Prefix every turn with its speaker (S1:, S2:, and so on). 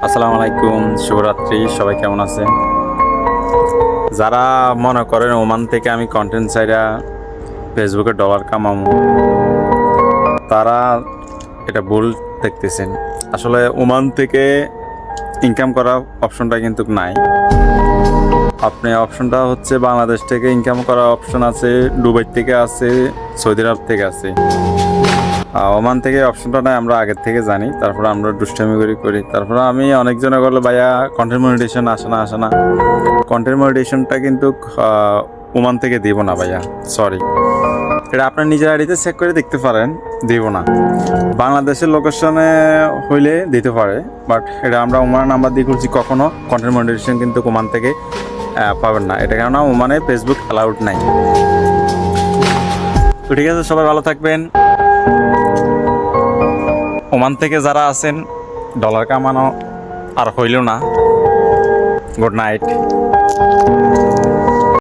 S1: আসসালামু আলাইকুম, শুভরাত্রি। সবাই কেমন আছেন? যারা মনে করেন ওমান থেকে আমি কন্টেন্ট চাইরা ফেসবুকে ডলার কামাবো, তারা এটা ভুল দেখতেছেন। আসলে ওমান থেকে ইনকাম করা অপশনটা কিন্তু নাই। আপনি অপশনটা হচ্ছে বাংলাদেশ থেকে ইনকাম করার অপশন আছে, দুবাই থেকে আছে, সৌদি আরব থেকে আছে। ওমান থেকে অপশনটা নাই, আমরা আগের থেকে জানি। তারপরে আমরা দুষ্টামি করি। তারপরে আমি অনেকজনে বললো ভাইয়া কন্টেন্ট মনিটাইজেশন আসে না। কন্টেন্ট মনিটাইজেশনটা কিন্তু ওমান থেকে দিব না ভাইয়া, সরি। এটা আপনার নিজের আইডিতে চেক করে দেখতে পারেন, দিব না। বাংলাদেশের লোকেশনে হইলে দিতে পারে, বাট এটা আমরা ওমান নাম্বার দিয়ে করছি, কখনো কন্টেন্ট মনিটাইজেশন কিন্তু ওমান থেকে পাবেন না। এটা কেননা ওমানে ফেসবুক অ্যালাউড নাই। তো ঠিক আছে, সবাই ভালো থাকবেন। ওমান থেকে যারা আছেন, ডলার কামানো আর হইল না। Good night.